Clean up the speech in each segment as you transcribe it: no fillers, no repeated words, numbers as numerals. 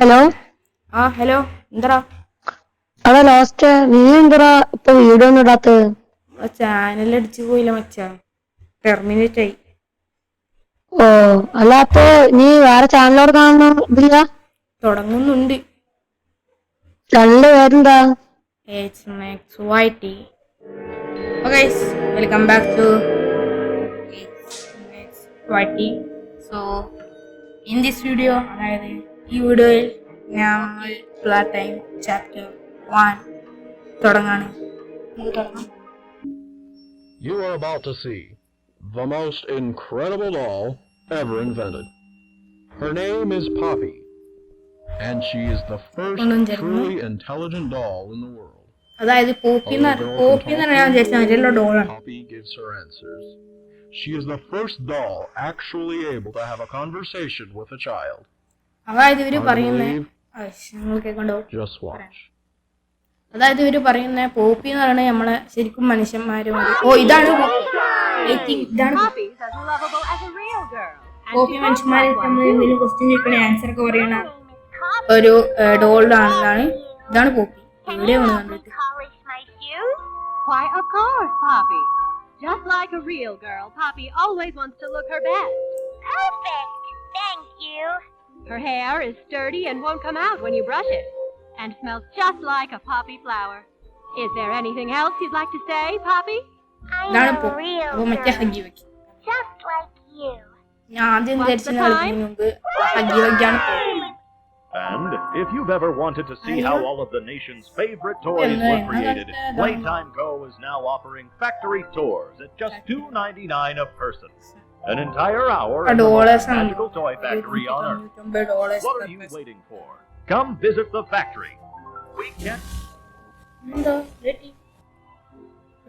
Hello. Hello. എന്തടാ? അതാ last നീ എന്തടാ ഇപ്പൊ വീഡിയോ ഒന്നും ഇടാത്തത്? ചാനൽ അടിച്ചു പോയില്ല മച്ചാ, ടെർമിനേറ്റ് ആയി. ഓ, അല്ല അപ്പൊ നീ വേറെ ചാനലോട് കാണുന്ന ഇതില്ല? തുടങ്ങുന്നുണ്ട്. ചാനലിന്റെ പേരെന്താ? HMXYT. Okay, welcome back to HMXYT. So, in this video, അതായത് ഈ വീഡിയോയിൽ നമ്മൾ പ്ലാ ടൈം ചാപ്റ്റർ 1 തുടങ്ങാണ്. You are about to see the most incredible doll ever invented. Her name is Poppy, and she is the first truly intelligent doll in the world. അതായത് poppy എന്ന് ഞാൻ വിചാരിച്ച ഡോളാണ്. Poppy gives her answers. She is the first doll actually able to have a conversation with a child. അതായത് ഇവര് പറയുന്നത് Just watch. അതായത് ഇവര് പറയുന്ന പോപ്പി എന്ന് പറയുന്നത് നമ്മളെ ശരിക്കും മനുഷ്യന്മാരും. ഇതാണ് പോപ്പി. മനുഷ്യന്മാരെ നമ്മൾ എന്തെങ്കിലും ക്വസ്റ്റ്യൻ ചോദിക്കണ ആൻസർ ഒക്കെ പറയണ ഒരു ഡോളാണെന്നാണ്. ഇതാണ് പോപ്പി. എവിടെയാണ് കണ്ടിട്ട്? Why, of course, Poppy. Just like a real girl, Poppy always wants to look her best. Perfect. Thank you. Her hair is sturdy and won't come out when you brush it, and smells just like a poppy flower. Is there anything else you'd like to say, Poppy? I'm a real girl. Just like you. ഞാൻ ആദ്യം വിചാരിച്ചു And if you've ever wanted to see how all of the nation's favorite toys were created, Playtime Go is now offering factory tours at just $2.99 a person. An entire hour in the most magical toy factory on Earth. What are you waiting for? Come visit the factory. We can.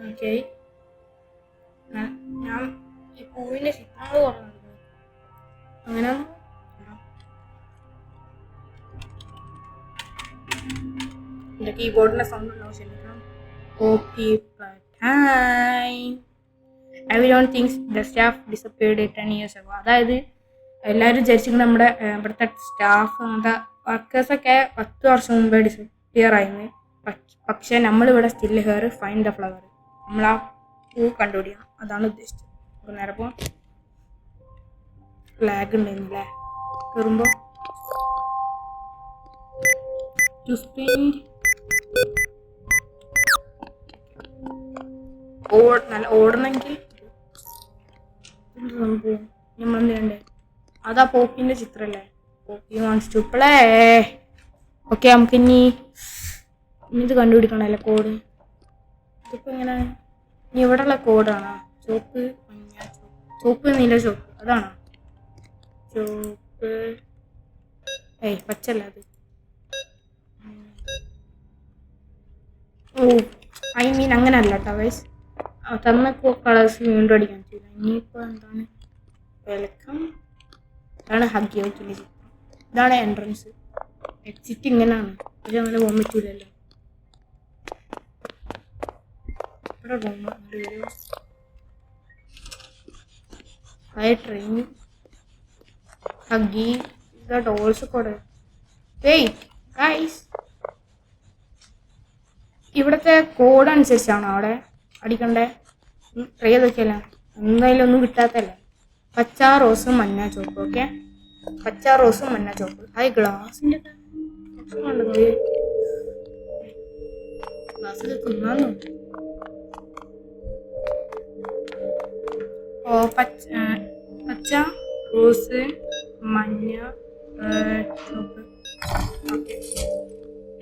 Okay. ഞാൻ ഈ പൂവിന്റെ ചിത്രങ്ങൾ പറഞ്ഞു അങ്ങനെ കീബോർഡിന്റെ sound ഉണ്ടാവും. ശരിക്കും everyone thinks the staff disappeared 10 years ago. അതായത് എല്ലാവരും വിചാരിച്ചിരിക്കുന്നത് നമ്മുടെ ഇവിടുത്തെ സ്റ്റാഫ് അങ്ങനത്തെ വർക്കേഴ്സൊക്കെ 10 വർഷം മുമ്പേ ഡിസപ്പിയർ ആയിരുന്നു. പക്ഷെ നമ്മളിവിടെ still hair find the flower. നമ്മൾ ആ പൂ കണ്ടുപിടിക്കണം, അതാണ് ഉദ്ദേശിച്ചത്. അപ്പോൾ നേരെ പോകാം. ഫ്ലാഗ് ഉണ്ടായിരുന്നില്ലേ കയറുമ്പോൾ? നല്ല ഓടണമെങ്കിൽ നമ്മളെന്ത് ചെയ്യണ്ടേ? അതാ പോപ്പിന്റെ ചിത്രല്ലേ? പോപ്പി വാങ്ങിച്ചു ഇപ്പളേ. ഓക്കെ, നമുക്ക് ഇനി ഇത് കണ്ടുപിടിക്കണല്ലേ കോഡ്. ഇതിപ്പോ എങ്ങനെയാണ്? ഇനി ഇവിടെയുള്ള കോഡാണോ? ചുവപ്പ് മഞ്ഞ ചുവപ്പ് നീല ചുവപ്പ് അതാണോ? ചുവപ്പ് പച്ചല്ല അത്. ഐ മീൻ അങ്ങനെ അല്ല കേട്ടോ വൈസ്. തന്നപ്പോ കളേഴ്സ് വീണ്ടും അടിക്കാൻ പറ്റില്ല. ഇനിയിപ്പോൾ എന്താണ്? വെൽക്കം. ഇതാണ് ഹഗ് യോക്കിൻ്റെ ചിത്രം. ഇതാണ് എൻട്രൻസ്. എക്സിറ്റ് ഇങ്ങനെയാണ്. പക്ഷെ അങ്ങനെ പോകാൻ പറ്റൂലല്ലോ. ഇവിടെ റൂം ട്രെയിൻ ഹഗി ഡോൾസ് കൂടെ. ഇവിടുത്തെ കോഡ് അനുസരിച്ചാണോ അവിടെ അടിക്കണ്ടേ? ട്രൈ ചെയ്ത് നോക്കിയല്ലേ? എന്തായാലും ഒന്നും കിട്ടാത്തല്ലേ. പച്ച റോസ് മഞ്ഞ ചോപ്പ്. ഓക്കെ, പച്ച റോസും മഞ്ഞ ചോപ്പ്. അത് ഗ്ലാസിന്റെ ഗ്ലാസ്സിൽ തിന്നാന്നു. പച്ച റോസ് മഞ്ഞ ചോപ്പ്. Okay,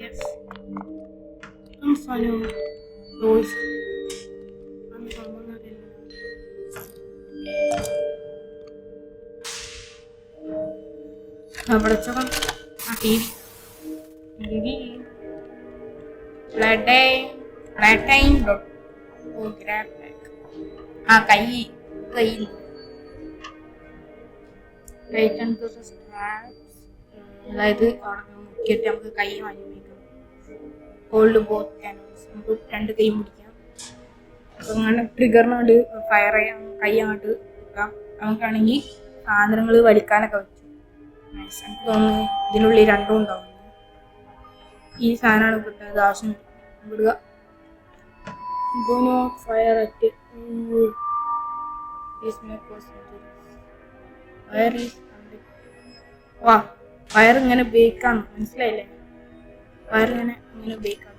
yes. റോസ് അതായത് മുക്കിയിട്ട് നമുക്ക് കൈ വാങ്ങി വയ്ക്കാം. Hold both canvas. നമുക്ക് 2 കൈ പിടിക്കാം. അപ്പം അങ്ങനെ ട്രിഗറിനോട് ഫയർ ചെയ്യാം, കൈ അങ്ങോട്ട് വെക്കാം. നമുക്കാണെങ്കിൽ സാധനങ്ങൾ വലിക്കാനൊക്കെ പറ്റും. എനിക്ക് തോന്നുന്നു ഇതിനുള്ളിൽ രണ്ടും ഉണ്ടാവും. ഈ സാധനമാണ് കിട്ടുന്നത്. ആവശ്യം വിടുക. ഫയർ അറ്റ് വാ, ഫയർ ഇങ്ങനെ ബേക്കാണ്, മനസ്സിലായില്ലേ? ഫയർ ഇങ്ങനെ ബേക്കാണ്.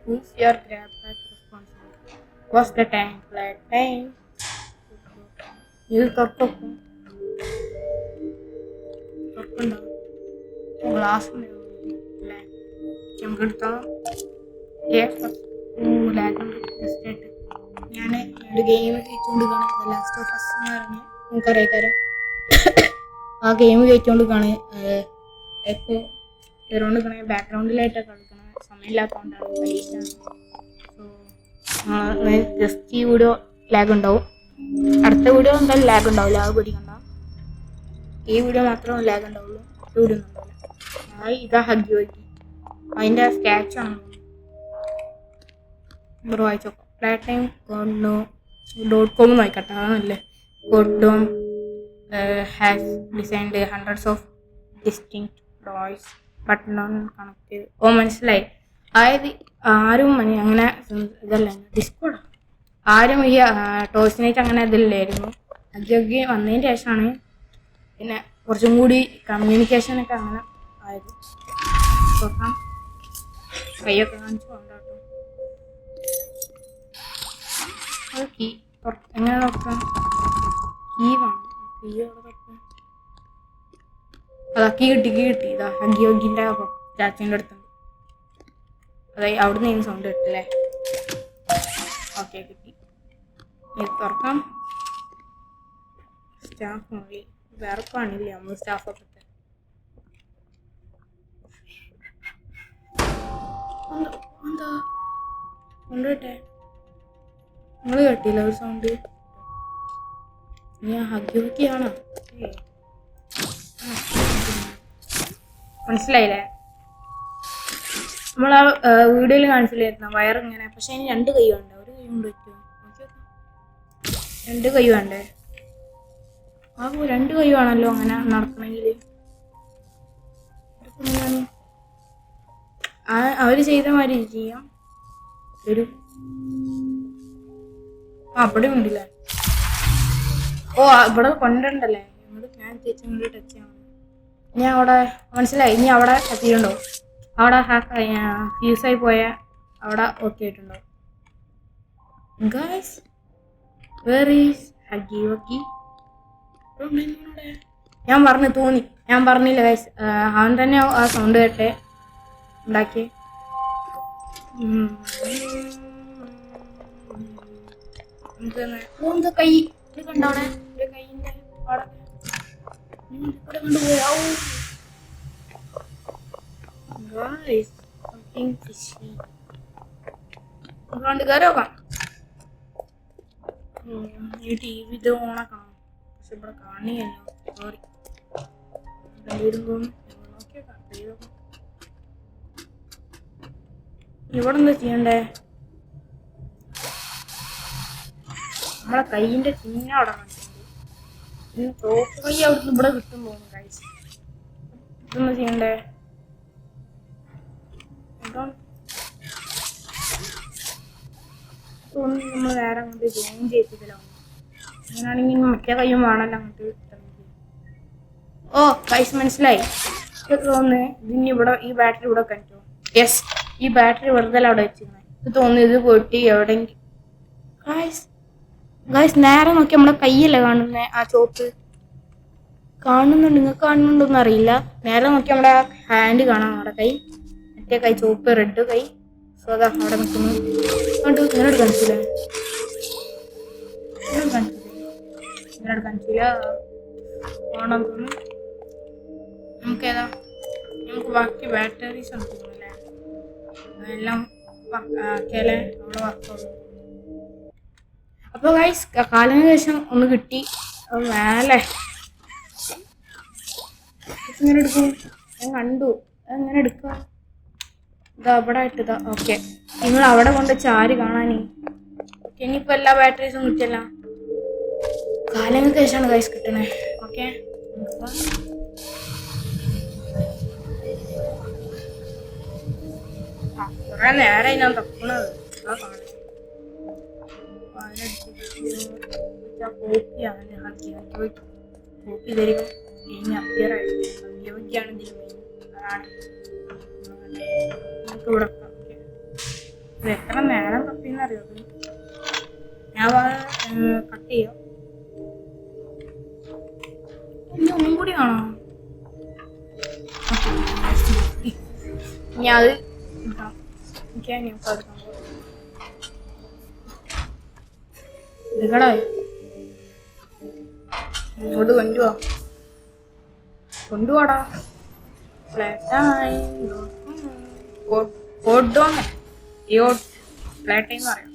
Who's your grab bag responsibility? What's the time? Flat time. ഇത് തുറക്കും. തുറക്കണ്ടോ? ഗ്ലാസ് നമുക്ക് എടുത്തോളാം. ജസ്റ്റ് ഞാൻ ഒരു ഗെയിം കഴിച്ചുകൊണ്ട് കാണും. ലാസ്റ്റ് ഓഫ് അസ് എന്ന് പറഞ്ഞ് നമുക്കറിയാം. ആ ഗെയിം കഴിച്ചുകൊണ്ട് കാണും. ഇപ്പോൾ ഇതുകൊണ്ട് കാണാൻ ബാക്ക്ഗ്രൗണ്ടിലായിട്ടൊക്കെ കളിക്കണം. സമയമില്ലാത്തതുകൊണ്ടാണ് പരീക്ഷ. സോ ജസ്റ്റ് ഈ വീഡിയോ ലാഗ് ഉണ്ടാവും. അടുത്ത വീഡിയോ എന്തായാലും ലാഗ് ഉണ്ടാവില്ല, അത് പഠിക്കണ്ട. ഈ വീഡിയോ മാത്രമേ ലാഗ് ഉണ്ടാവുള്ളൂ, അടുത്ത വീഡിയോ ഒന്നും ഉണ്ടാവില്ല. ഇതാ ഹഗ്ഗി വൈക്കി, അതിൻ്റെ സ്കാച്ചാണ് ഇവിടെ വായിച്ചോ. ഫ്ലാറ്റ് ടൈം .com വായിക്കട്ടെ, അതാണല്ലേ. ഗോഡ്ഡോം has designed hundreds of distinct toys but none connected. ഓ മനസ്സിലായി. അതായത് ആരും അങ്ങനെ ഇതല്ല, ഡിസ്കോഡാ. ആരും ഈ ടോയ്സിനായിട്ട് അങ്ങനെ ഇതില്ലായിരുന്നു. ഹഗ്ഗി വന്നതിന് ശേഷമാണ് പിന്നെ കുറച്ചും കൂടി കമ്മ്യൂണിക്കേഷനൊക്കെ അങ്ങനെ ആയത്. നോക്കാം, കൈയൊക്കെ കാണിച്ചു കൊണ്ടാട്ടോ. അത് കീ എങ്ങനെ നോക്കാം? കീ വേണം. കീ അവിടെ നോക്കാം. അതാ കീ കിട്ടി. ഇതാ ഹഗ്ഗിൻ്റെ ചാച്ചിൻ്റെ അടുത്തുണ്ട്. അതായത് അവിടെ നിന്ന് സൗണ്ട് കിട്ടില്ലേ? ഓക്കെ, കിട്ടി. ഇത് തുറക്കാം. സ്റ്റാഫ് മതി, വേറെ പണിയില്ല. നമ്മൾ സ്റ്റാഫൊക്കെ എന്താ സൗണ്ട് കേട്ടെ? നിങ്ങൾ കേട്ടില്ല ഒരു സൗണ്ട്? ഞാൻ ഹഗ്ഗിയാണോ? മനസ്സിലായില്ലേ? നമ്മൾ ആ വീഡിയോയിൽ കാണിച്ചില്ലായിരുന്നു വയറിങ്ങനെ. പക്ഷെ അതിന് 2 കൈ വേണ്ടേ? ഒരു കൈ കൊണ്ട് പറ്റുമോ? 2 കൈ വേണ്ടേ? 2 കൈ വേണമല്ലോ അങ്ങനെ നടക്കണമെങ്കിൽ. അവർ ചെയ്ത മാതിരി ചെയ്യാം. ഒരു അവിടെ ഉണ്ടല്ലേ. ഓ ഇവിടെ കൊണ്ടുണ്ടല്ലേ. ഞാൻ ചേച്ചി ടച്ച് ചെയ്യാൻ. ഇനി അവിടെ മനസ്സിലായി. ഇനി അവിടെ എത്തിയിട്ടുണ്ടോ? അവിടെ ഫ്യൂസായി പോയ അവിടെ ഓക്കെ ആയിട്ടുണ്ടോ? Guys, where is Huggy Wuggy? ഞാൻ പറഞ്ഞില്ല ഗൈസ്. അവൻ തന്നെ ആ സൗണ്ട് കേട്ടെ ഉണ്ടാക്കി. എന്താ കൈ ഇത് കണ്ടവിടെ? എൻ്റെ കൈയിൻ്റെ അവിടെ കൊണ്ടുപോയി. Guys, something fishy. അതുകൊണ്ട് കയറി നോക്കാം. ഈ ടി വി ഇത് ഓണാക്കണം. പക്ഷെ ഇവിടെ കാണിയല്ലോ. സോറി. നോക്കിയേക്കാം. ഇവിടെ എന്താ ചെയ്യണ്ടേ? നമ്മളെ കൈയിൻ്റെ ചിഹ്നം അവിടെ കാണിച്ചിട്ടുണ്ട്. തോക്ക് കൈ അവിടുന്ന് ഇവിടെ കിട്ടും തോന്നുന്നു. ഗൈസ്, ഇതൊന്നും ചെയ്യണ്ടേ? നമ്മൾ നേരെ അങ്ങോട്ട് ജോയിൻ ചെയ്യിപ്പിക്കലോ. അങ്ങനെയാണെങ്കിൽ മറ്റേ കയ്യും വേണമല്ലോ അങ്ങോട്ട്. ഓ ഗൈസ്, മനസ്സിലായി. തോന്നുന്നു ഇതിന് ഇവിടെ ഈ ബാറ്ററി ഇവിടെ കണ്ടോ? യെസ്, ഈ ബാറ്ററി വെറുതെ അവിടെ വെച്ചിരുന്നത്. ഇത് തോന്നുന്നു ഇത് പോയിട്ട് എവിടെയെങ്കിലും. ഗൈസ് നേരെ നോക്കി നമ്മുടെ കൈയല്ലേ കാണുന്നത്? ആ ചോപ്പ് കാണുന്നുണ്ട്. നിങ്ങൾക്ക് കാണുന്നുണ്ടോന്ന് അറിയില്ല. നേരെ നോക്കി നമ്മുടെ ആ ഹാൻഡ് കാണാം. നമ്മുടെ കൈ, മറ്റേ കൈ ചോപ്പ് റെഡ് കൈ. സോ അതാ അവിടെ നിൽക്കുന്നു. കണ്ടു. ഇങ്ങനോട് കാണിച്ചില്ല. ഓണം തോന്നുന്നു. നമുക്കേതാ? നമുക്ക് ബാക്കി ബാറ്ററീസ് ആണ് തോന്നുന്നല്ലേ? അതെല്ലാം ആക്കിയാലേ നമ്മൾ വർക്കുള്ളൂ. അപ്പോൾ ഗൈസ് കാലിന് ശേഷം ഒന്ന് കിട്ടി. മേലെ ഇങ്ങനെ എടുക്കും. ഞാൻ കണ്ടു. അതെങ്ങനെ എടുക്കുക? ഇതാ അവിടെ ഇട്ടതാ. ഓക്കെ, നിങ്ങൾ അവിടെ കൊണ്ട് ചാരി കാണാനേ. ഓക്കെ, ഇനിയിപ്പോൾ എല്ലാ ബാറ്ററീസും കിട്ടിയല്ല. കാലങ്ങൾക്ക് ശേഷമാണ് ഗൈസ് കിട്ടണേ. ഓക്കെ, കുറെ നേരം ഞാൻ തപ്പണത് കോപ്പിയാണ് കോപ്പി തരിക ഇനി അഭ്യറാണ് അതാണ് നമുക്ക് ഇവിടെ ഇത് എത്ര നേരം തപ്പിന്നറിയോ ഞാൻ കട്ട് ചെയ്യാം ഇനി ഒന്നും കൂടി കാണാം ഞാൻ അത് എടുക്കടേ ഇങ്ങോട്ട് കൊണ്ടുപോടാ ഫ്ലാറ്റായി കോഡോന്ന് ഫ്ലാറ്റായി എന്ന് പറയാം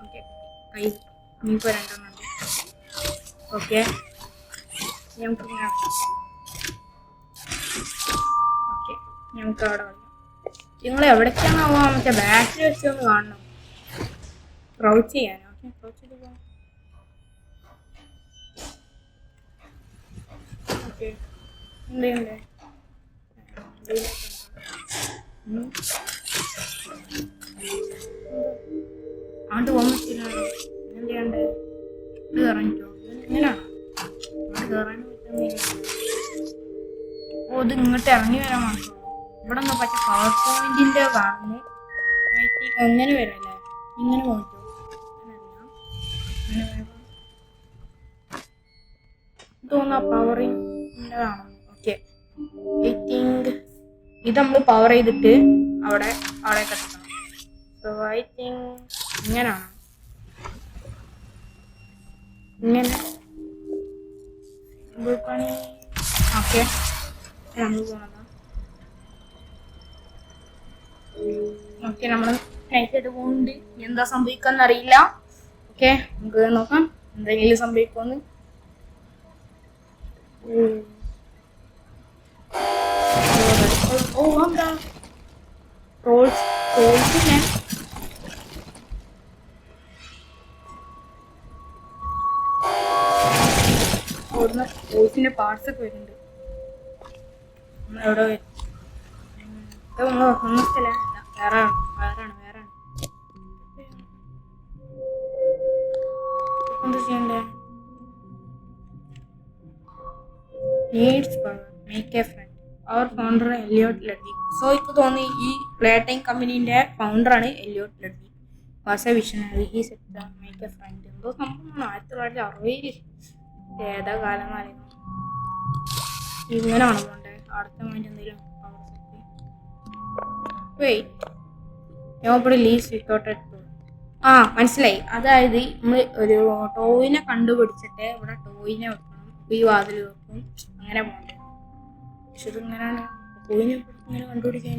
ഓക്കെ കൈ ഇനിയിപ്പോൾ രണ്ടെണ്ണം ഓക്കെ നമുക്ക് ഓക്കെ നമുക്ക് അവിടെ വന്നു നിങ്ങൾ എവിടേക്കാണാവോ മറ്റേ ബാറ്ററി വെച്ചൊന്ന് കാണണം ക്രൗച്ച് ചെയ്യാനോ ഓക്കെ ക്രൗച്ച് ചെയ്ത് പോകാം ഓക്കെ എന്തുണ്ട് ആണ്ട് പോകാൻ പറ്റില്ല എന്ത് ചെയ്യണ്ടേ ഇത് കറങ്ങിക്കോ ഇങ്ങനെയാണോ അങ്ങോട്ട് കയറാൻ പറ്റുന്നില്ല ഓ ഇത് ഇങ്ങോട്ട് ഇറങ്ങി വരാൻ മാത്രമേ ഇവിടെ നിന്ന് പറ്റ പവർ പോയിന്റിന്റെ കാണുന്നു എങ്ങനെ വരല്ലേ ഇങ്ങനെ പോയിട്ടോ തോന്നുന്നു പവറിൻ്റെ കാണുന്നു ഓക്കെ ഐ തിങ്ക് ഇത് നമ്മൾ പവർ ചെയ്തിട്ട് അവിടെ എത്തണം സോ ഐ തിങ്ക് ഇങ്ങനെയാണ് ഇങ്ങനെ പണി ഓക്കെ നമ്മൾ പോണതാ ഓക്കെ നമ്മൾ നൈറ്റായിട്ട് പോകുന്നുണ്ട് ഇനി എന്താ സംഭവിക്കാന്ന് അറിയില്ല ഓക്കെ നമുക്ക് നോക്കാം എന്തെങ്കിലും സംഭവിക്കുമെന്ന് ഓ എന്താ ട്രോൾസിനെ ഓടുന്ന ട്രോൾസിന്റെ പാർട്സ് ഒക്കെ വരുന്നുണ്ട് നമ്മളെവിടെ ഒന്നും സ്ഥലം വേറാണ് എന്താ ചെയ്യണ്ടേ needs power make a friend our founder Elliot Ludwig so എനിക്ക് തോന്നി ഈ പ്ലേ ടൈം കമ്പനീൻ്റെ ഫൗണ്ടറാണ് Elliot Ludwig was a visionary he set make a friend എന്തോ സംഭവം 1960 ഏതാ കാലം എന്നറിയുന്നു ഇങ്ങനെയാണ് പോണ്ടേ അടുത്ത മൈൻഡ് എന്തെങ്കിലും പവർ സെറ്റ് ഞാൻ ഇവിടെ ലീസ് വിത്തോട്ട് ആ മനസ്സിലായി അതായത് നമ്മൾ ഒരു ടോയിനെ കണ്ടുപിടിച്ചിട്ട് ഇവിടെ ടോയിനെ വെക്കണം ഈ വാതിൽ വെക്കും അങ്ങനെ പോകണ്ടേ പക്ഷെ ഇതിങ്ങനെയാണ് ടോയിനെ ഇങ്ങനെ കണ്ടുപിടിക്കാൻ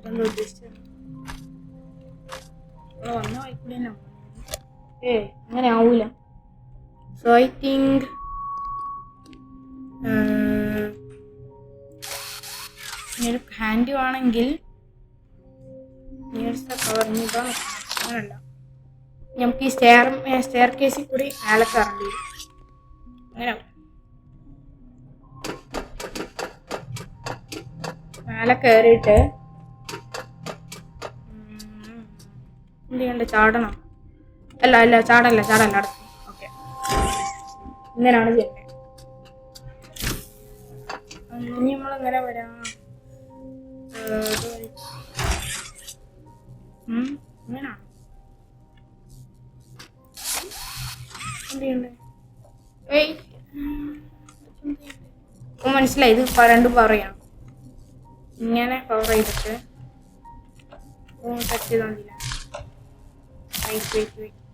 എന്താ ഉദ്ദേശിച്ചത് വന്ന വായിക്കൂടെ അങ്ങനെ ആവൂല സോ ഐ തിങ്ക് ഇങ്ങനെ ഹാൻഡ് ആണെങ്കിൽ അങ്ങനല്ല നമുക്ക് ഈ സ്റ്റെയർ കേസിൽ കൂടി മേലെ കയറേണ്ടി വരും അങ്ങനെ മേലെ കയറിയിട്ട് എന്ത് ചെയ്യണ്ട ചാടണം അല്ല ചാടല്ല അടുത്ത് ഓക്കെ ഇങ്ങനെയാണ് ചെയ്യേണ്ടത് ഇനി നമ്മളെങ്ങനെ വരാം ഇങ്ങനാണ് എന്ത് ചെയ്യണ്ടേ മനസ്സിലായി ഇത് രണ്ടും പറയാം ഇങ്ങനെ കവർ ചെയ്തിട്ട് ടച്ച് ചെയ്താൽ മതിയില്ല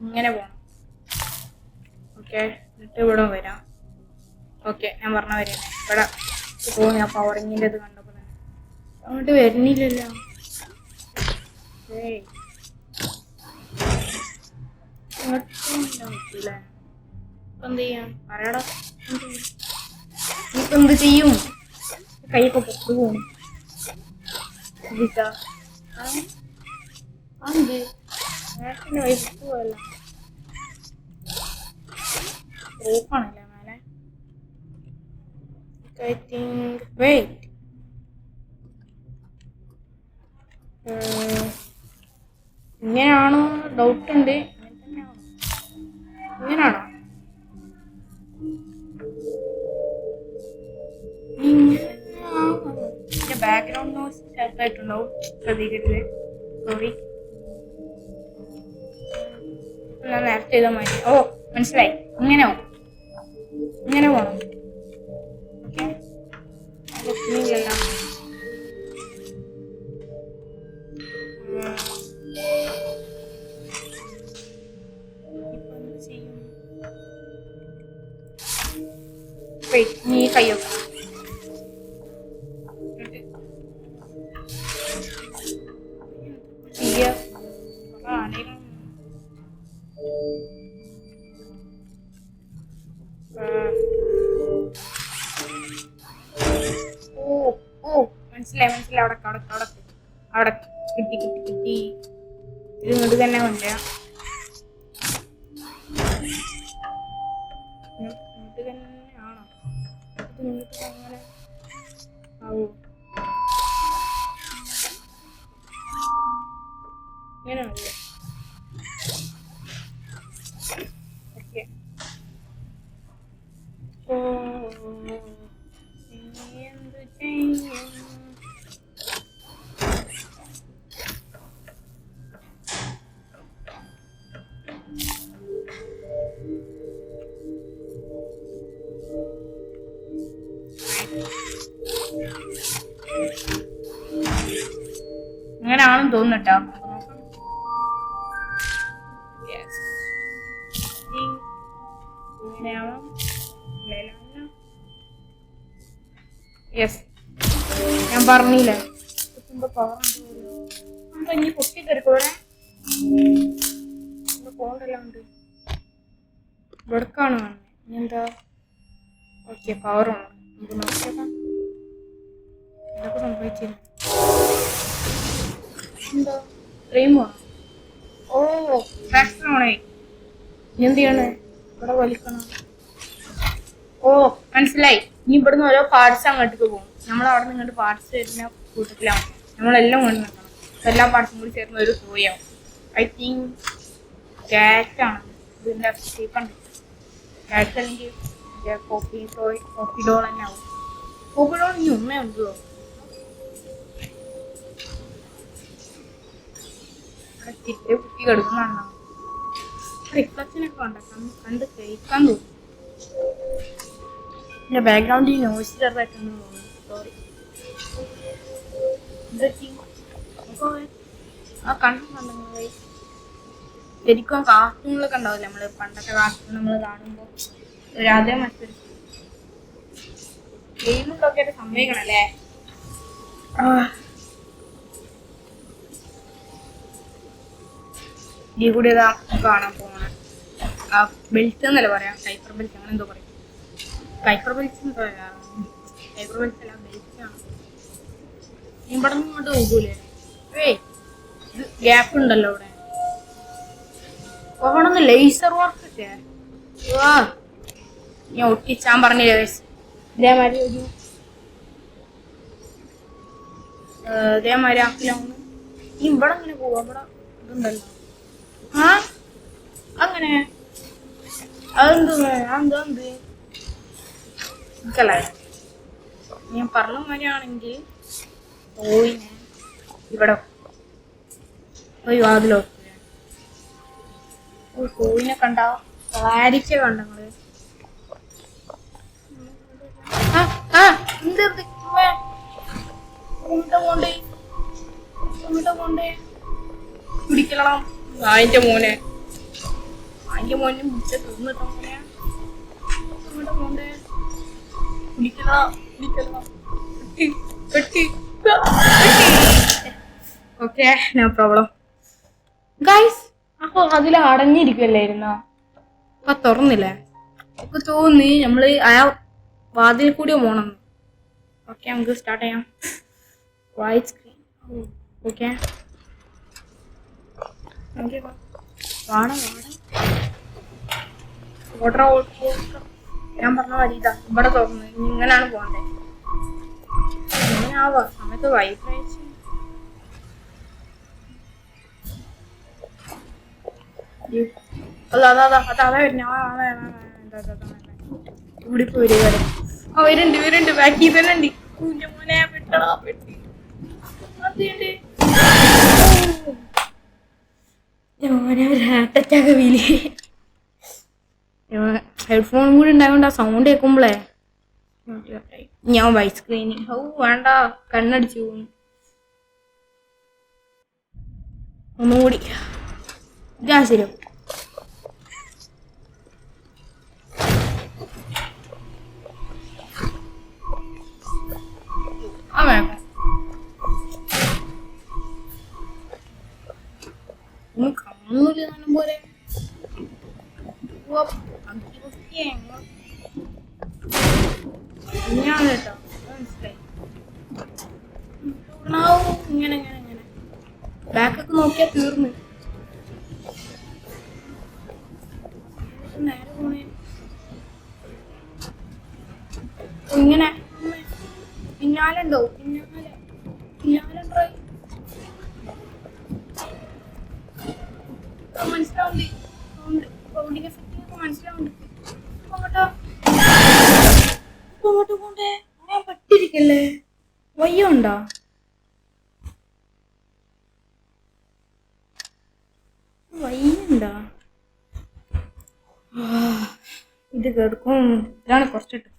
ഇങ്ങനെ പോകണം ഓക്കെ എന്നിട്ട് ഇവിടെ വരാം ഓക്കെ ഞാൻ പറഞ്ഞ വരെയാണ് ഇവിടെ പോകും ഞാൻ പവറിങ്ങിൻ്റെ ഇത് കണ്ടപ്പോൾ തന്നെ അങ്ങോട്ട് വരുന്നില്ലല്ലോ പറ്റില്ല എന്ത് ചെയ്യാം പറയാടാ ഇപ്പൊ എന്ത് ചെയ്യും കൈയൊക്കെ പൊത്തു പോണു വൈഫ് പോവല്ല പ്രൂഫാണല്ലേ മേലെ. ഐ തിങ്ക് വെയിറ്റ്, ഇങ്ങനെയാണോ ഡൗട്ട് ഉണ്ട്. അങ്ങനെ തന്നെയാണോ? ഇങ്ങനെയാണോ? എന്റെ ബാക്ക്ഗ്രൗണ്ട് നോയ്സ് ചെറുതായിട്ടുണ്ടാവും, ശ്രദ്ധിക്കരുത്. സോറി. ഞാൻ നേരത്തെ ചെയ്താൽ മതി. ഓ മനസ്സിലായി. ഇങ്ങനെ പോകണം. ഓക്കെ, എല്ലാം നീ കയ്യോ മനസ്സിലായി. അവിടെ കിട്ടി. ഇത് ഇങ്ങോട്ട് തന്നെ കൊണ്ടുവരാം. ഇങ്ങോട്ട് തന്നെയാണോ? ഇങ്ങോട്ട് അങ്ങനെ ആവോ? ഇങ്ങനെ മതിയോ? ഓക്കെ. ഓ എന്ത് ചെയ്യും? അങ്ങനെയാണെന്ന് തോന്നുന്നുട്ടോ. യെസ്, ഞാൻ പറഞ്ഞില്ലേ ഇനി പൊട്ടിത്തെറിക്കൂടെ. ഫോണ്ടെല്ലാം ഉണ്ട്. വെടുക്കാണ് വന്നത്. ഇനി എന്താ? ഓക്കെ, പവറാണ്. നമുക്ക് നോക്കിയേക്കാം എന്തൊക്കെ സംഭവിച്ചില്ല. എന്താ ഫ്രെയിമോ? ഓ ഫാക്ടറാണേ. ഇനി എന്ത് ചെയ്യണേ? ഇവിടെ വലിക്കണം. ഓ മനസ്സിലായി. ഇനി ഇവിടുന്ന് ഓരോ പാർട്സ് അങ്ങോട്ടേക്ക് പോകും. നമ്മൾ അവിടെ നിന്ന് ഇങ്ങോട്ട് പാർട്സ് വരുന്ന കൂട്ടത്തിലാണ്. നമ്മളെല്ലാം കൊണ്ട് നിൽക്കണം. എല്ലാ പാർട്സും കൂടി ചേർന്ന് ഒരു ടോയ് ആവും. ഐ തിങ്ക് ക്യാറ്റാണ് ഇതിൻ്റെ ഷേപ്പുണ്ട്. ക്യാറ്റ് അല്ലെങ്കിൽ കോപ്പി ഡോൾ തന്നെ ആവും. കോപ്പി ഡോൾ ഇനി ഉമ്മയുണ്ടോ? അവിടെ ചിറ്റ് കുത്തി കിടക്കുന്നുണ്ടോ? റിഫ്ലക്ഷനൊക്കെ ഉണ്ട്. കണ്ട് കഴിക്കാൻ തോന്നും. എൻ്റെ ബാക്ക്ഗ്രൗണ്ടിൽ നോയ്സ് ചെറുതായിട്ടൊന്നും തോന്നുന്നു. സോറി. ആ കണ്ടിട്ടുണ്ടെങ്കിൽ ശരിക്കും കാർട്ടൂണിലൊക്കെ ഉണ്ടാവില്ല, നമ്മൾ പണ്ടത്തെ കാർട്ടൂൺ നമ്മൾ കാണുമ്പോൾ അതേ മറ്റൊരു ഗെയിമുകളൊക്കെ സമ്മതിക്കണല്ലേ. ഈ കൂടി ഇതാ കാണാൻ പോകണം. ആ ബെൽറ്റ് എന്നല്ല പറയാം, കൈപ്പർ ബെൽറ്റ് അങ്ങനെ എന്തോ പറയും. കൈപ്പർ ബെൽറ്റ് എന്തോ കൈപ്പർ ബെൽറ്റ് അല്ല, ബെൽറ്റാണ്. ഇവിടെ നിന്ന് ഇങ്ങോട്ട് പോകൂലേ? ഇത് ഗ്യാപ്പ് ഉണ്ടല്ലോ ഇവിടെ. പോകണമെന്ന് ലേസർ വർക്ക് ഒക്കെ ഞാൻ ഒട്ടിച്ചാൻ പറഞ്ഞില്ലേ. ഇതേമാതിരി ആക്കില്ലാന്ന്. ഈ ഇവിടെ അങ്ങനെ പോവാ. ഇവിടെ ഇതുണ്ടല്ലോ. ആ അങ്ങനെ അതെന്ത് എനിക്കല്ല. ഞാൻ പറഞ്ഞ മാതിരിയാണെങ്കിൽ കോയിനെ ഇവിടെ വാതിലോ കോയിനെ കണ്ട ക്ലാരിറ്റി കണ്ട നിങ്ങള്. പോണ്ടേ പിടിക്കണം. അതിന്റെ മോനെ പിടിച്ച തിന്നിട്ടോ മോനെ. പോണ്ടേ പിടിക്കണം. Okay, no problem guys. അപ്പൊ അതിൽ അടഞ്ഞിരിക്കുമല്ലായിരുന്നോ? അപ്പൊ തുറന്നില്ലേ? ഒക്കെ തോന്നി നമ്മള് ആ വാതിൽ കൂടി പോണം. ഓക്കെ, നമുക്ക് സ്റ്റാർട്ട് ചെയ്യാം. White screen. ഓക്കെ, വാട ഓർഡർ ഞാൻ പറഞ്ഞ മതി ഇതാ ഇവിടെ തുറന്നു ഇങ്ങനെയാണ് പോകണ്ടേ. ഇങ്ങനെയാവാ സമയത്ത് വൈബ്രേഷൻ അതാ വരുന്ന ഇവിടെ പോയി വരുന്നുണ്ട് ബാക്കി വരുന്നുണ്ട്. മോനെ പെട്ടടാ പെട്ടി മോനെ ഒരു ഹാർട്ട് അറ്റാക്ക് വീല്. ഹെഡ്ഫോണും കൂടി ഉണ്ടായതുകൊണ്ട് ആ സൗണ്ട് കേൾക്കുമ്പോളേ ഞാൻ വൈറ്റ് സ്ക്രീന് വേണ്ട കണ്ണടിച്ചു പോകുന്നു. ഒന്നുകൂടി ശരി ആ വേണം കാണുന്നില്ല നല്ല പോലെ കേട്ടോ മനസ്സിലായി. ഇങ്ങനെ ഇങ്ങനെ ഇങ്ങനെ ബാക്കൊക്കെ നോക്കിയാ തീർന്ന് നേരെ പോണേ ഇങ്ങനെ പിന്നാലുണ്ടോ പിന്നാലുണ്ടോ മനസ്സിലാവുന്നുണ്ട് മനസ്സിലാവുന്നുണ്ട്. അങ്ങോട്ട് പോണ്ടേ ഞാൻ പെട്ടിരിക്കല്ലേ വയ്യുണ്ടോ വയ്യുണ്ടോ ഇത് കേൾക്കും. ഇതാണ് കുറച്ചിട്ട്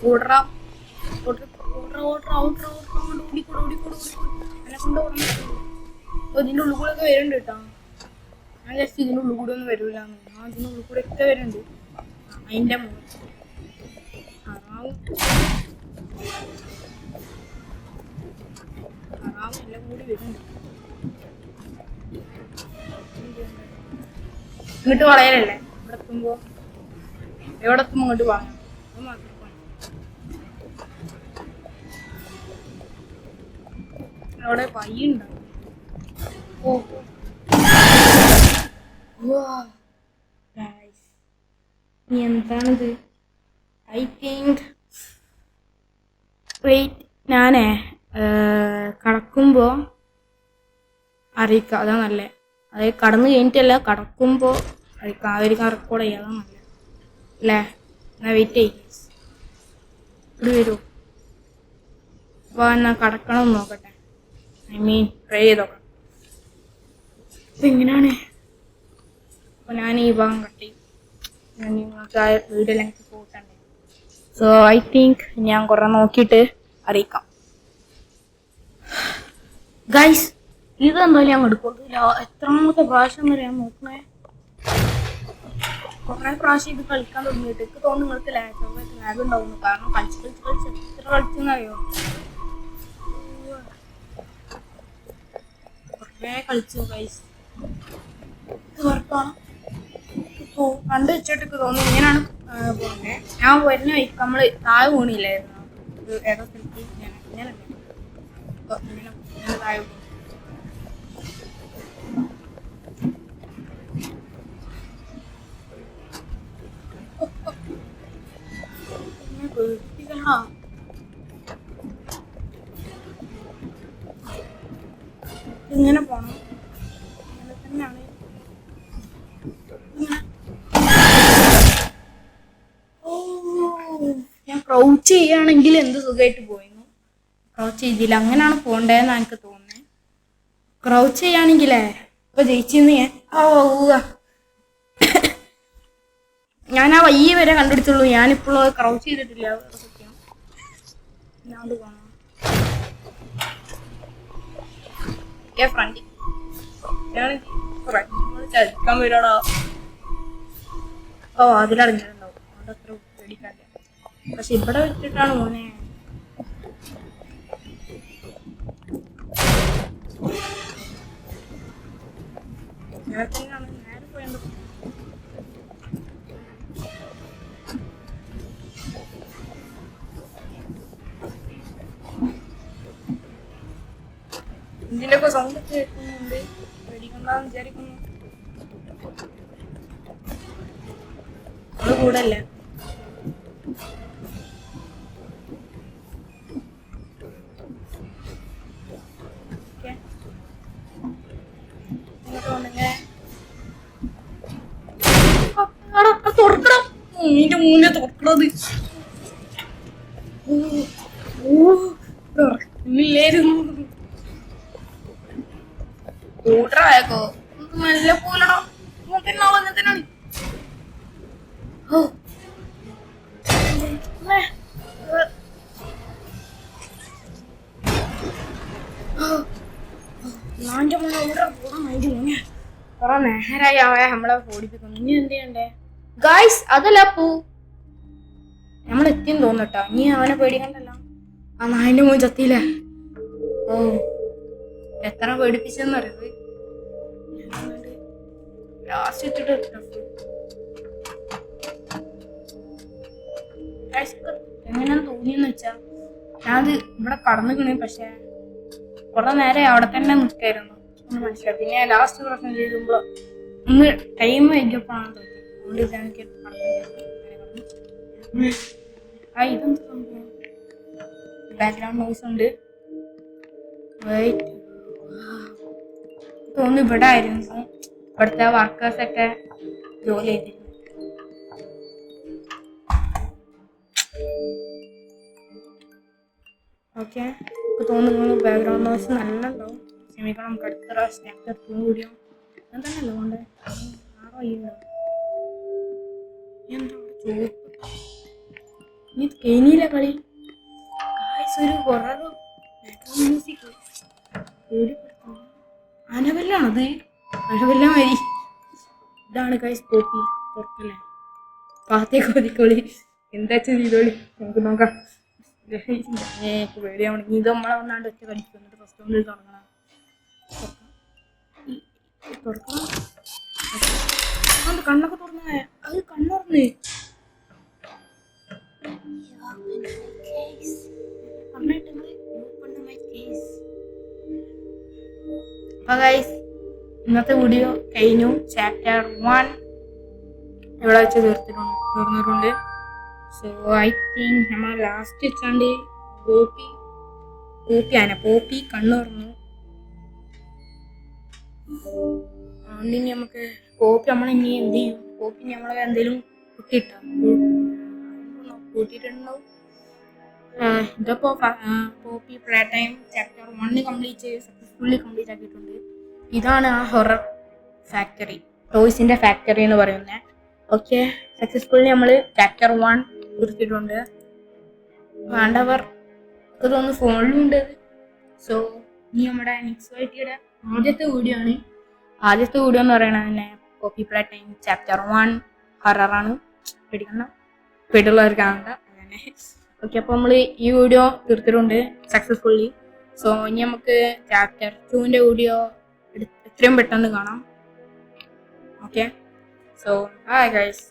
ഓടറാ ഇതിന്റെ ഉള്ളിൽ കൂടെ ഒക്കെ വരുന്നുണ്ട് കേട്ടോ. ഞാൻ ജസ്റ്റ് ഇതിന്റെ ഉള്ളിൽ കൂടെ ഒന്നും വരൂല. ഞാൻ ഇതിന്റെ ഉള്ളിൽ കൂടെ ഒക്കെ വരുന്നുണ്ട്. അതിന്റെ എല്ലാം കൂടി വരുന്നുണ്ട്. ഇങ്ങോട്ട് വളയലല്ലേ ഇവിടെ എത്തുമ്പോ എവിടെ എത്തുമ്പോ ഇങ്ങോട്ട് വളയണം. അത് മാത്രം അവിടെ പയ്യുണ്ടാവും. എന്താണിത്? ഐ തിങ്ക് വെയിറ്റ് ഞാനേ കടക്കുമ്പോ അറിയിക്കാം. അതാ നല്ലേ. അതായത് കടന്നു കഴിഞ്ഞിട്ടല്ല കടക്കുമ്പോ അറിയിക്കാം. അവർക്ക് റെക്കോർഡ് ചെയ്യാം. അതാ നല്ലേ അല്ലേ? എന്നാ വെയിറ്റ് ചെയ്യും. ഇവിടെ വരുമോ? അപ്പോൾ എന്നാ കടക്കണം എന്ന് നോക്കട്ടെ. ഐ മീൻ ട്രൈ ചെയ്ത് നോക്കാം. അപ്പം എങ്ങനെയാണ്? അപ്പോൾ ഞാൻ ഈ ഭാഗം കട്ട് ചെയ്യും. ഞാൻ നിങ്ങൾക്ക് ആ വീഡിയോ ലെങ്ത് പോയിട്ടുണ്ട്. സോ ഐ തിങ്ക് ഞാൻ കുറേ നോക്കിയിട്ട് അറിയിക്കാം. ഗൈസ് ഇതെന്തായാലും ഞാൻ എടുക്കില്ല. എത്രാമത്തെ പ്രാവശ്യം വരെ ഞാൻ നോക്കണേ. കുറേ പ്രാവശ്യം ഇത് കളിക്കാൻ തുടങ്ങിയിട്ട് എനിക്ക് തോന്നുന്നു നിങ്ങൾക്ക് ലാഗ് ഉണ്ടാവുന്നു. കാരണം കളിച്ച് എത്ര കളിച്ചെന്നറിയോ? കുറേ കളിച്ചു ഗൈസ്. ഇത് വർക്കാണ് കണ്ടു വെച്ചിട്ട് തോന്നുന്നു ഇങ്ങനെയാണ് പോകുന്നത്. ഞാൻ വരുന്ന വഴിക്ക് നമ്മൾ താഴെ പോണില്ലായിരുന്നു. ഏതോ സ്ഥലത്ത് ഞാൻ ഇങ്ങനെ താഴെ പോകും. ഇങ്ങനെ പോണം. ഇങ്ങനെ തന്നെയാണ്. ഞാൻ ക്രൗച്ച് ചെയ്യുകയാണെങ്കിൽ എന്ത് സുഖമായിട്ട് പോയിരുന്നു. ക്രൗച്ച് ചെയ്തില്ല. അങ്ങനെയാണ് പോകേണ്ടതെന്നാണ് എനിക്ക് തോന്നുന്നത്. ക്രൗച്ച് ചെയ്യുകയാണെങ്കിലേ ഇപ്പൊ ജയിച്ചെന്ന് ഞാൻ ആ വയ്യ വരെ കണ്ടുപിടിച്ചുള്ളൂ. ഞാനിപ്പോൾ ക്രൗച്ച് ചെയ്തിട്ടില്ല. ഞാൻ അത് കാണാം. ഫ്രണ്ട് ചതിക്കാൻ വരാടാ. ഓ അതിലടങ്ങിയിട്ടുണ്ടാവും. അതുകൊണ്ട് അത്ര പേടിക്കാല്ല. പക്ഷെ ഇവിടെ വെച്ചിട്ടാണ് മോനെ. ഞാൻ തന്നെയാണ് നേരെ പോയത്. ഇതിന്റെ ഒക്കെ സൗണ്ട് കേൾക്കുന്നുണ്ട്. പേടിക്കണ്ടെന്ന് വിചാരിക്കുന്നു. അത് കൂടല്ല. തുറക്കണം. നിന്റെ മൂന്നെ തുറക്കണത് തുറക്കുന്നില്ലായിരുന്നു. കൂട്ടറായക്കോ നല്ല പോലടോ. അങ്ങനത്തെയാണോ അങ്ങനത്തെയാണ്. ഓ നാന്റെ മോനെ ഇവിടെ പോകാൻ വേണ്ടി കുറെ നേരായി അവയെ നമ്മളെ ഓടിപ്പിക്കുന്നു. ഇനി എന്ത് ചെയ്യണ്ടേ ഗായ്സ്? അതല്ല പൂ നമ്മൾ എത്തിയെന്ന് തോന്നട്ടോ. ഇനി അവനെ പേടിക്കണ്ടല്ലോ. ആ നായന്റെ മോൻ ചത്തിയില്ലേ? ഓ എത്ര പേടിപ്പിച്ചെന്നറിയത്. ലാസ്റ്റ് ഇട്ടിട്ട് എങ്ങനെയാന്ന് തോന്നിയെന്ന് വെച്ചാ ഞാനത് ഇവിടെ കടന്നു. പക്ഷെ കുറെ നേരം അവിടെ തന്നെ നിൽക്കായിരുന്നു. ഒന്ന് മനസ്സിലായി. പിന്നെ ലാസ്റ്റ് പ്രശ്നം ചെയ്തുമ്പോ ഒന്ന് ടൈം വൈകിയപ്പോഴാണ് തോന്നി. അതുകൊണ്ട് ഇതെനിക്ക് ഇതെന്ത് സംഭവം? ബാക്ക്ഗ്രൗണ്ട് നോയ്സ് ഉണ്ട്. തോന്നുന്നു ഇവിടെ ആയിരുന്നു ഇവിടുത്തെ വർക്കേഴ്സൊക്കെ ജോലി ചെയ്തിരുന്നു. ഓക്കെ, തോന്നുന്നു ബാക്ക്ഗ്രൗണ്ട് നോയ്സ് നല്ല ഉണ്ടാവും. ക്ഷമിക്കണം. നമുക്ക് അടുത്ത പ്രാവശ്യം കൂടിയോ ഞാൻ തന്നെയല്ലോ കൊണ്ട് ആറോ എന്താ ചുവപ്പ് ഇനി കെനിയിലെ കളി. ഒരു ഹൊറർ മ്യൂസിക് അനവല്ലാണത്. അനവല്ല മതി. ഇതാണ് ഗൈസ് പോപ്പി. തുറക്കല്ലേ പാത്തേക്ക് ഒതിക്കോളി. എന്താ ചെയ്തോളി. നമുക്ക് നോക്കാം. പേടിയാവണം. ഇത് നമ്മളെ വന്നാണ്ട് ഒറ്റ കടിക്കും. എന്നിട്ട് ഫസ്റ്റ് കൊണ്ട് തുടങ്ങണം. തുറക്കണം. കണ്ണൊക്കെ തുറന്നേ. അത് കണ്ണുറന്ന് അപ്പൊ ഗൈസ് ഇന്നത്തെ വീഡിയോ കഴിഞ്ഞു. ചാപ്റ്റർ 1 ഇവിടെ വെച്ച് തീർന്നിട്ടുണ്ട്. സോ ഐ തിങ്ക് നമ്മൾ ലാസ്റ്റ് വെച്ചാണ്ട് പോപ്പി കണ്ണു തുറന്നു. അതുകൊണ്ട് ഇനി നമുക്ക് പോപ്പി നമ്മളിനി എന്ത് ചെയ്യും? പോപ്പി നമ്മളെ എന്തെങ്കിലും കൂട്ടിയിട്ടുണ്ടാവും. ഇതിപ്പോ Poppy play time chapter 1 successfully complete ആക്കിയിട്ടുണ്ട്. ഇതാണ് ആ ഹൊറർ ഫാക്ടറി, ടോയ്സിന്റെ ഫാക്ടറി എന്ന് പറയുന്നത്. ഓക്കെ, സക്സസ്ഫുള്ളി നമ്മൾ ചാപ്റ്റർ 1 തീർത്തിട്ടുണ്ട്. വേണ്ടവർ തോന്നുന്നു ഫോണിലുണ്ട്. സോ ഇനി നമ്മുടെ നെക്സ്റ്റ് ആദ്യത്തെ വീഡിയോ ആണ്. ആദ്യത്തെ വീഡിയോ എന്ന് പറയുന്നത് തന്നെ പോപ്പി പ്ലേ ടൈം ചാപ്റ്റർ 1 ഹൊററാണ്. പേടിക്കണ്ട, പേടിയുള്ളവർ കാണണ്ട അങ്ങനെ. ഓക്കെ, അപ്പോൾ നമ്മൾ ഈ വീഡിയോ തീർത്തിട്ടുണ്ട് സക്സസ്ഫുള്ളി. സോ ഇനി നമുക്ക് ചാപ്റ്റർ 2ന്റെ വീഡിയോ എത്രയും പെട്ടെന്ന് കാണാം. Okay, so bye guys.